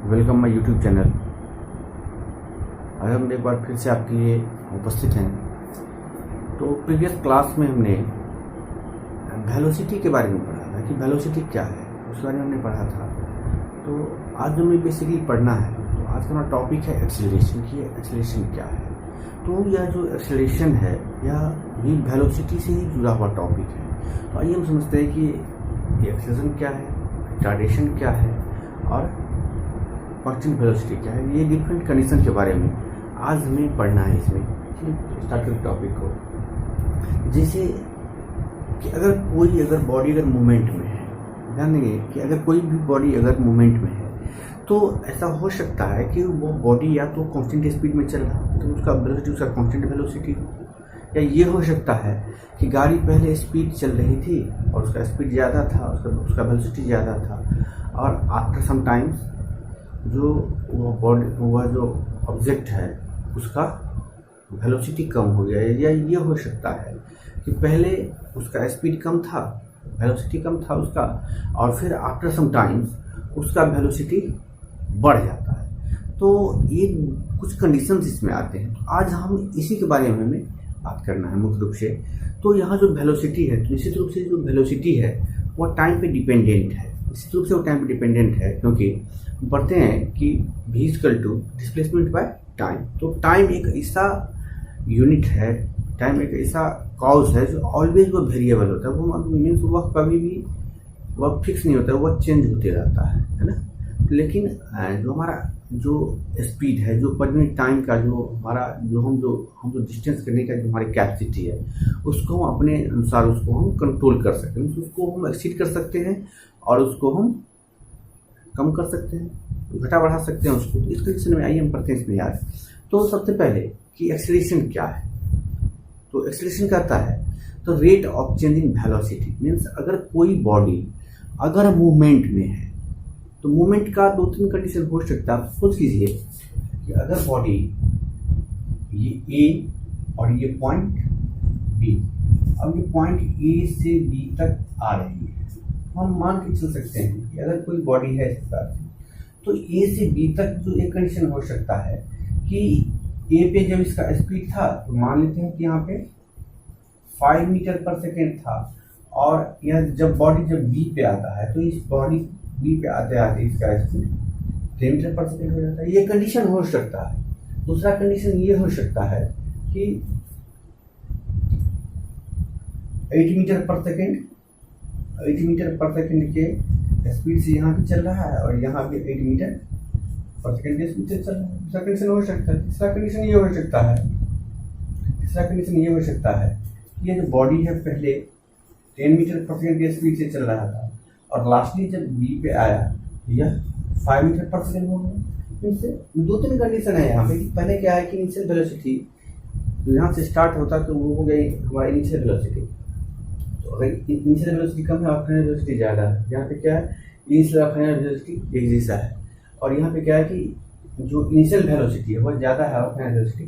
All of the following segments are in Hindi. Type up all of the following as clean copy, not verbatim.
Welcome my YouTube channel. आज हम एक बार फिर से आपके लिए उपस्थित हैं। तो प्रीवियस क्लास में हमने वेलोसिटी के बारे में पढ़ा था कि वेलोसिटी क्या है, उस बारे में हमने पढ़ा था। तो आज हमें बेसिकली पढ़ना है। तो आज का हमारा टॉपिक है एक्सेलरेशन की। एक्सेलरेशन क्या है? तो यह जो एक्सेलरेशन है यह भी वेलोसिटी से ही जुड़ा हुआ टॉपिक है। तो आइए हम समझते हैं कि एक्सेलरेशन क्या है, रिटार्डेशन क्या है और कांस्टेंट वेलोसिटी क्या है। ये डिफरेंट कंडीशन के बारे में आज हमें पढ़ना है। इसमें स्टार्ट करते टॉपिक को, जैसे कि अगर बॉडी अगर मूवमेंट में है, ध्यान देंगे कि अगर कोई भी बॉडी अगर मूवमेंट में है तो ऐसा हो सकता है कि वो बॉडी या तो कांस्टेंट स्पीड में चल रहा है तो उसका वेलोसिटी उसका कांस्टेंट वेलोसिटी हो, या ये हो सकता है कि गाड़ी पहले स्पीड चल रही थी और उसका स्पीड ज़्यादा था, उसका वेलोसिटी ज़्यादा था, और आफ्टर सम टाइम्स जो वो जो ऑब्जेक्ट है उसका वेलोसिटी कम हो गया। या ये हो सकता है कि पहले उसका स्पीड कम था, वेलोसिटी कम था उसका, और फिर आफ्टर सम टाइम्स उसका वेलोसिटी बढ़ जाता है। तो ये कुछ कंडीशंस इसमें आते हैं। तो आज हम इसी के बारे में हमें बात करना है मुख्य रूप से। तो यहाँ जो वेलोसिटी है, तो निश्चित रूप से जो वेलोसिटी है वह टाइम पे डिपेंडेंट है। निश्चित रूप से वो टाइम पे डिपेंडेंट है, क्योंकि पढ़ते हैं कि v equal to displacement by time. तो टाइम एक ऐसा यूनिट है, टाइम एक ऐसा कॉज है जो ऑलवेज वो वेरिएबल होता है। वो मीन्स वह कभी भी वह फिक्स नहीं होता है, वह चेंज होते रहता है ना। लेकिन जो हमारा जो स्पीड है, जो पर मिनट टाइम का जो हमारा हम जो डिस्टेंस करने का जो हमारी कैपेसिटी है, उसको हम अपने अनुसार उसको हम कंट्रोल कर सकते हैं। उसको हम एक्सीड कर सकते हैं और उसको हम कम कर सकते हैं, घटा बढ़ा सकते हैं उसको। तो इस कंडीशन में आइए हम पढ़ते हैं इसमें यार। तो सबसे पहले कि एक्सेलरेशन क्या है। तो एक्सेलरेशन कहता है तो rate of change in velocity. Means अगर कोई बॉडी अगर मूवमेंट में है तो मूवमेंट का दो तीन कंडीशन हो सकता है। सोच कीजिए कि अगर बॉडी ये ए और ये पॉइंट बी, अब ये पॉइंट ए से बी तक आ रही है, हम मान के चल सकते हैं कि अगर कोई बॉडी है इस प्रकार से, तो ए से बी तक जो एक कंडीशन हो सकता है कि ए पे जब इसका स्पीड था तो मान लेते हैं कि यहाँ पे 5 मीटर पर सेकेंड था, और यह जब बॉडी जब बी पे आता है तो इस बॉडी बी पे आते आते इसका स्पीड 3 मीटर पर सेकेंड हो जाता है। ये कंडीशन हो सकता है। दूसरा कंडीशन ये हो सकता है कि 8 मीटर पर सेकेंड के स्पीड से यहाँ भी चल रहा है और यहाँ भी 8 मीटर पर सेकेंड के स्पीड से चल रहा है। दूसरा कंडीशन हो सकता है। तीसरा कंडीशन ये हो सकता है कि ये जो बॉडी है पहले 10 मीटर पर सेकेंड के स्पीड से चल रहा था और लास्टली जब बी पे आया यह 5 मीटर पर सेकेंड हो गया। इनसे दो तीन कंडीशन है यहाँ पे। पहले क्या है कि इनिशियल वेलोसिटी यहाँ से स्टार्ट होता तो वो हो गई हमारा इनिशियल वेलोसिटी। तो अगर इनिशियल वेलोसिटी कम है और फाइनल वेलोसिटी ज़्यादा है, यहाँ पे क्या है इनिशियल और फाइनल वेलोसिटी एक जैसा है, और यहाँ पे क्या है कि जो इनिशियल वेलोसिटी है वह ज़्यादा है और फाइनल वेलोसिटी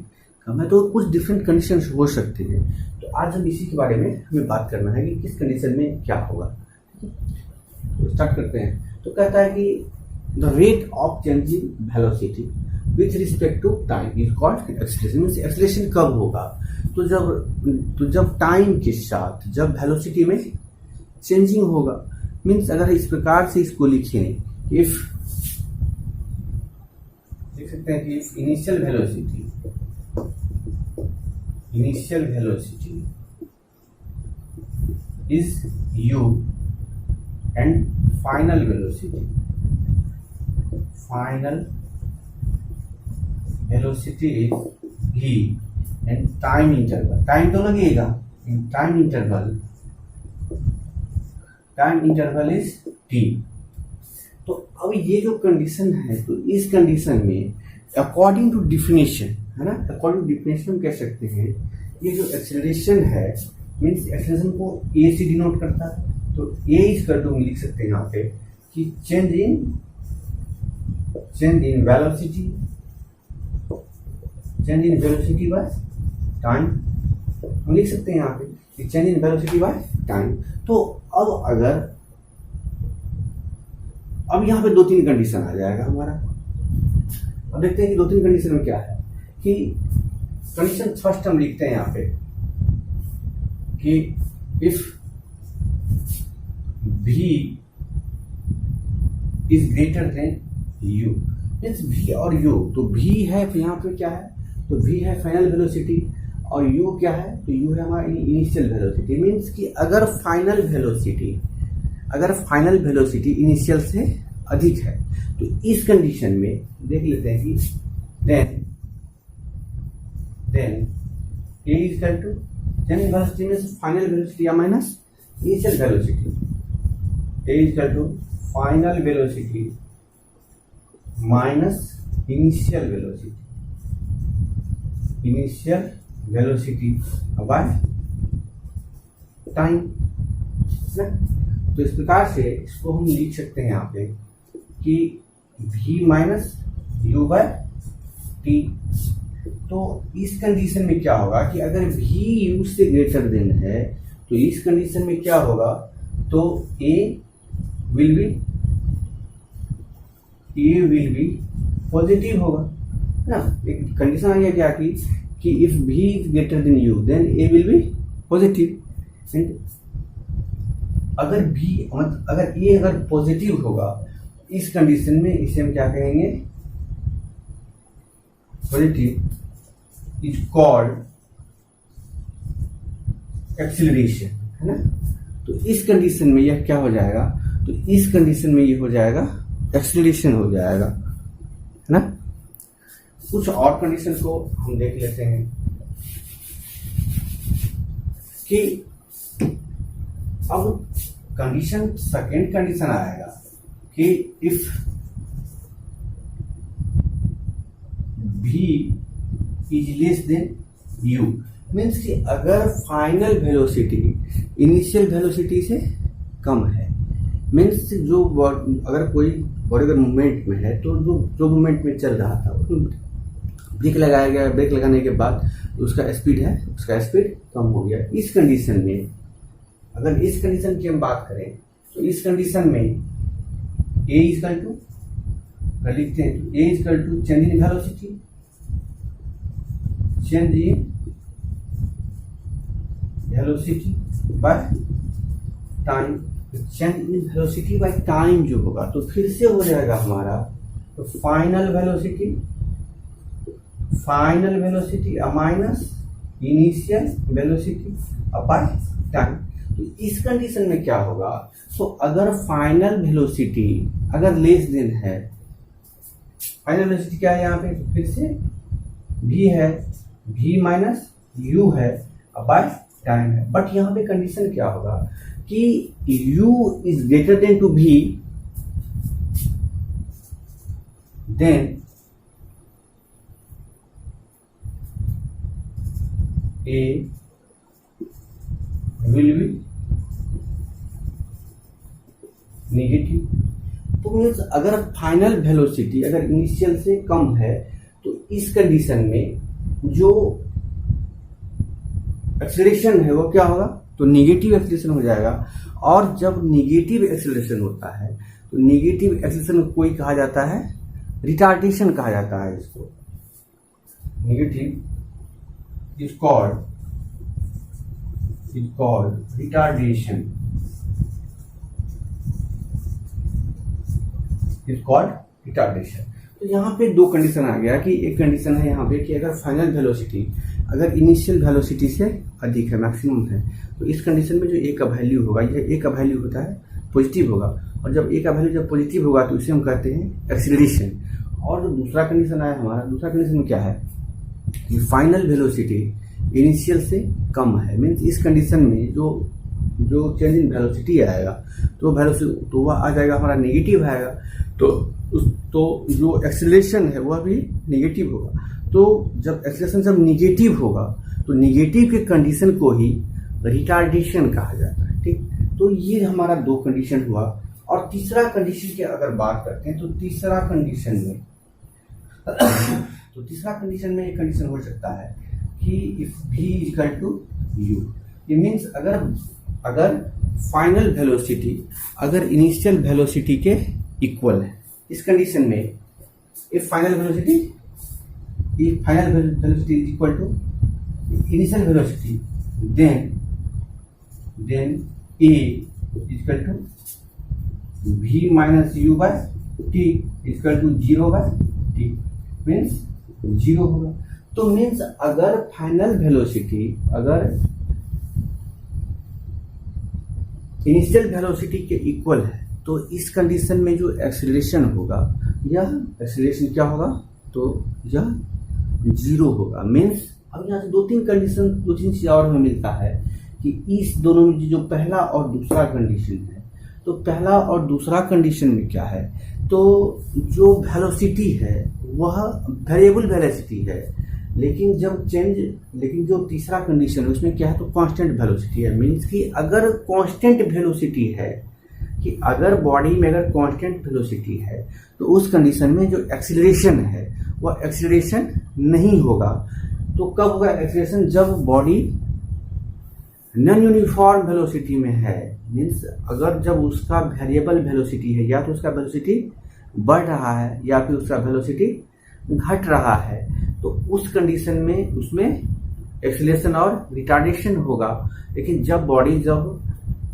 कम है। तो कुछ डिफरेंट कंडीशंस हो सकते हैं। तो आज हम इसी के बारे में हमें बात करना है कि किस कंडीशन में क्या होगा। तो स्टार्ट करते हैं। तो कहता है कि the rate of change in velocity with respect to time is called acceleration. Means acceleration कब होगा? तो जब टाइम के साथ जब वेलोसिटी में चेंजिंग होगा। मीन्स अगर इस प्रकार से इसको लिखें, इफ देख सकते हैं कि if initial velocity is u and final velocity is v and time तो लगेगा, टाइम इंटरवल is t। तो अब ये जो कंडीशन है, तो इस कंडीशन में अकॉर्डिंग टू डिफिनेशन है ना, अकॉर्डिंग टू डिफिनेशन हम कह सकते हैं ये जो एक्सेलरेशन है मीन्स एक्सेलरेशन को ए से डिनोट करता है। तो ए इक्वल टू हम लिख सकते हैं यहाँ पे कि change in velocity by time. हम लिख सकते हैं यहाँ पे कि change in velocity by time. तो अब यहाँ पे दो तीन कंडीशन आ जाएगा हमारा। अब देखते हैं कि 2-3 कंडीशन में क्या है कि कंडीशन फर्स्ट हम लिखते हैं यहाँ पे कि if v is greater than u, means v और u, तो v है यहाँ पे क्या है, तो v है फाइनल वेलोसिटी और u क्या है, तो u है हमारा इनिशियल वेलोसिटी। मीन्स कि अगर फाइनल वेलोसिटी इनिशियल से अधिक है तो इस कंडीशन में देख लेते हैं कि then a is equal to velocity में फाइनल वेलोसिटी या minus initial velocity, a is equal to final velocity minus initial velocity by time. तो इस प्रकार से इसको हम लिख सकते हैं यहाँ पे कि v minus u by t. तो इस कंडीशन में क्या होगा कि अगर v u से ग्रेटर देन है तो इस कंडीशन में क्या होगा, तो a विल बी पॉजिटिव होगा ना। एक कंडीशन आई है क्या कि if v is greater than u then a will be positive. And अगर a अगर पॉजिटिव होगा इस कंडीशन में इसे हम क्या कहेंगे, पॉजिटिव इज कॉल्ड एक्सीलरेशन, है ना। तो इस कंडीशन में यह क्या हो जाएगा, तो इस कंडीशन में ये हो जाएगा एक्सीलरेशन हो जाएगा, है ना। कुछ और कंडीशन को हम देख लेते हैं कि अब कंडीशन सेकेंड कंडीशन आएगा कि if v is less than u, means कि अगर फाइनल वेलोसिटी इनिशियल वेलोसिटी से कम है, मीन्स जो अगर कोई बॉडी अगर मूवमेंट में है तो जो मूवमेंट में चल रहा था ब्रेक लगाया गया, ब्रेक लगाने के बाद उसका स्पीड कम हो गया। इस कंडीशन में अगर इस कंडीशन की हम बात करें तो इस कंडीशन में a इक्वल टू लिखते हैं, a equal to change in velocity by time. Change in velocity by time जो होगा तो फिर से हो जाएगा हमारा तो final velocity minus initial velocity by time. तो इस कंडीशन में क्या होगा, तो अगर फाइनल वेलोसिटी अगर लेस देन है, फाइनल वेलोसिटी क्या है यहाँ पे, तो फिर से v है, v माइनस u है बाय टाइम है। बट यहाँ पे कंडीशन क्या होगा कि u is greater than to v, then a will be negative. तो मीन्स अगर फाइनल वेलोसिटी अगर इनिशियल से कम है तो इस कंडीशन में जो एक्सेलरेशन है वो क्या होगा, तो निगेटिव एक्सेलरेशन हो जाएगा। और जब निगेटिव एक्सेलरेशन होता है तो निगेटिव एक्सेलरेशन को कोई कहा जाता है रिटार्डेशन कहा जाता है। इसको निगेटिव इज कॉल्ड रिटार्डेशन, तो यहाँ पे दो कंडीशन आ गया कि एक कंडीशन है यहाँ पे कि अगर फाइनल वेलोसिटी अगर इनिशियल वेलोसिटी से अधिक है, मैक्सिमम है, तो इस कंडीशन में जो ए का वैल्यू होगा, यह ए का वैल्यू होता है पॉजिटिव होगा, और जब ए का वैल्यू जब पॉजिटिव होगा तो इसे हम कहते हैं एक्सीलरेशन। और जो दूसरा कंडीशन आया हमारा, दूसरा कंडीशन में क्या है कि फाइनल वेलोसिटी इनिशियल से कम है, मीन्स इस कंडीशन में जो चेंज इन वेलोसिटी आएगा तो वह आ जाएगा हमारा नेगेटिव आएगा, तो जो एक्सेलरेशन है वह भी नेगेटिव होगा। तो जब एक्सेलरेशन जब नेगेटिव होगा तो नेगेटिव के कंडीशन को ही रिटार्डेशन कहा जाता है। ठीक, तो ये हमारा दो कंडीशन हुआ। और तीसरा कंडीशन की अगर बात करते हैं तो तीसरा कंडीशन में एक कंडीशन हो सकता है कि if v equal to u, ये मीन्स अगर फाइनल वेलोसिटी अगर इनिशियल वेलोसिटी के इक्वल है, इस कंडीशन में if final velocity is equal to initial velocity, then a is equal to v minus u by t is equal to 0 by t, means 0 होगा। तो मीन्स अगर फाइनल वेलोसिटी अगर इनिशियल वेलोसिटी के इक्वल है तो इस कंडीशन में जो एक्सीलरेशन होगा यह एक्सीलरेशन क्या होगा, तो यह 0 होगा। मीन्स अब यहाँ से दो तीन चीज और हमें मिलता है कि इस दोनों में जो पहला और दूसरा कंडीशन है, तो पहला और दूसरा कंडीशन में क्या है, तो जो वेलोसिटी है वह वेरिएबल वेलोसिटी है, लेकिन जो तीसरा कंडीशन है उसमें क्या है, तो कांस्टेंट वेलोसिटी है। मीन्स कि अगर कांस्टेंट वेलोसिटी है, कि अगर बॉडी में अगर कांस्टेंट वेलोसिटी है तो उस कंडीशन में जो एक्सीलरेशन है वह एक्सीलरेशन नहीं होगा। तो कब होगा एक्सीलरेशन, जब बॉडी नॉन यूनिफॉर्म वेलोसिटी में है। मीन्स अगर जब उसका वेरिएबल वेलोसिटी है, या तो उसका वेलोसिटी बढ़ रहा है या फिर उसका वेलोसिटी घट रहा है, तो उस कंडीशन में उसमें एक्सीलरेशन और रिटार्डेशन होगा। लेकिन जब बॉडी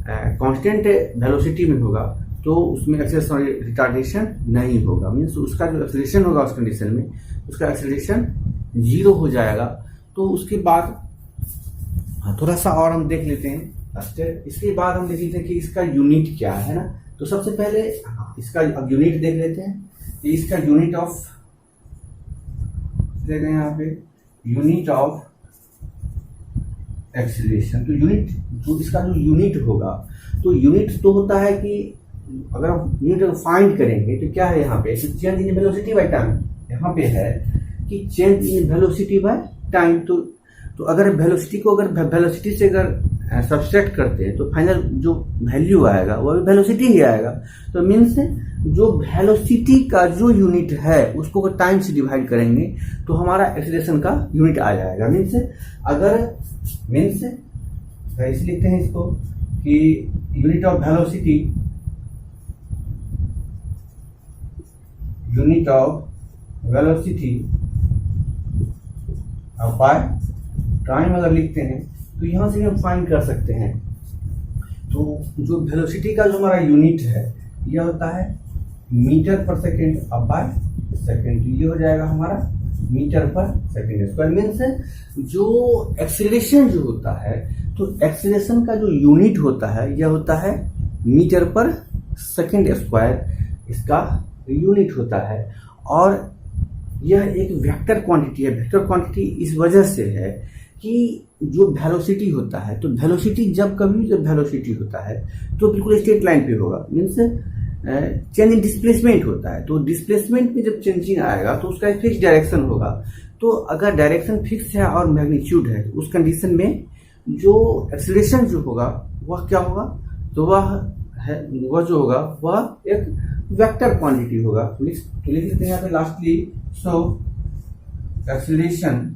कांस्टेंट वेलोसिटी में होगा तो उसमें एक्सीलरेशन और रिटार्डेशन नहीं होगा। मीन्स उसका जो एक्सीलरेशन होगा उस कंडीशन में, उसका एक्सीलरेशन 0 हो जाएगा। तो उसके बाद थोड़ा सा और हम देख लेते हैं। इसके बाद हम देख लेते हैं कि इसका यूनिट क्या है ना। तो सबसे पहले इसका अब यूनिट देख लेते हैं कि इसका यूनिट ऑफ देख रहे हैं यहाँ पे, यूनिट ऑफ एक्सीलरेशन। तो यूनिट जो इसका जो यूनिट होगा, तो यूनिट तो होता है कि अगर हम यूनिट फाइंड करेंगे तो क्या है यहाँ पे, change in velocity by time. यहाँ पे है कि change in velocity by time. तो अगर वेलोसिटी को अगर वेलोसिटी से अगर सब्सट्रैक्ट करते हैं तो फाइनल जो वैल्यू आएगा वो भी वेलोसिटी ही आएगा। तो मीन्स जो वेलोसिटी का जो यूनिट है उसको अगर टाइम से डिवाइड करेंगे तो हमारा एक्सीलरेशन का यूनिट आ जाएगा। मीन्स ऐसे लिखते हैं इसको कि unit of velocity, unit of velocity by time अगर लिखते हैं तो यहां से हम फाइंड कर सकते हैं। तो जो वेलोसिटी का जो हमारा यूनिट है यह होता है मीटर पर सेकेंड अब बाय सेकेंड। ये हो जाएगा हमारा मीटर पर सेकेंड स्क्वायर। मीन्स जो एक्सीलरेशन जो होता है, तो एक्सीलरेशन का जो यूनिट होता है यह होता है मीटर पर सेकेंड स्क्वायर, इसका यूनिट होता है। और यह एक वेक्टर क्वांटिटी है। वेक्टर क्वांटिटी इस वजह से है कि जो वेलोसिटी होता है, तो वेलोसिटी जब वेलोसिटी होता है तो बिल्कुल स्ट्रेट लाइन पे होगा। मीन्स चेंज इन डिस्प्लेसमेंट होता है, तो डिस्प्लेसमेंट में जब चेंजिंग आएगा तो उसका एक फिक्स डायरेक्शन होगा। तो अगर डायरेक्शन फिक्स है और मैग्नीट्यूड है, उस कंडीशन में जो एक्सीलरेशन जो होगा वह क्या होगा, तो वह जो होगा वह एक वेक्टर क्वांटिटी होगा। तो लिख लेते हैं यहाँ पे lastly, so acceleration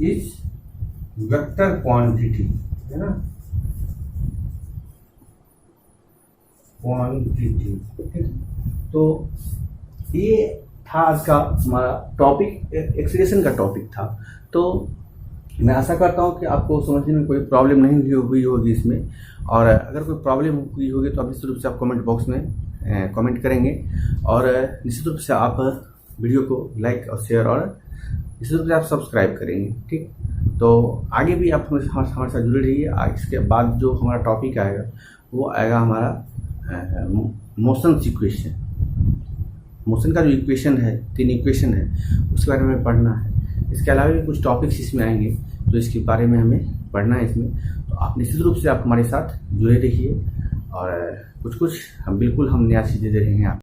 is vector quantity, है ना, क्वांटिटी। तो ये था आज का हमारा टॉपिक, एक्सीलरेशन का टॉपिक था। तो मैं आशा करता हूँ कि आपको समझने में कोई प्रॉब्लम नहीं हुई होगी इसमें। और अगर कोई प्रॉब्लम हुई होगी तो आप निश्चित रूप से आप कमेंट बॉक्स में कमेंट करेंगे, और निश्चित रूप से आप वीडियो को लाइक और शेयर और निश्चित रूप से आप सब्सक्राइब करेंगे। ठीक, तो आगे भी आप हमारे साथ जुड़े रहिए। इसके बाद जो हमारा टॉपिक आएगा वो आएगा हमारा मोशन इक्वेशन। मोशन का जो इक्वेशन है, 3 इक्वेशन है, उसके बारे में पढ़ना है। इसके अलावा भी कुछ टॉपिक्स इसमें आएंगे तो इसके बारे में हमें पढ़ना है इसमें। तो आप निश्चित रूप से आप हमारे साथ जुड़े रहिए, और कुछ हम नया चीज़ें दे रहे हैं आप।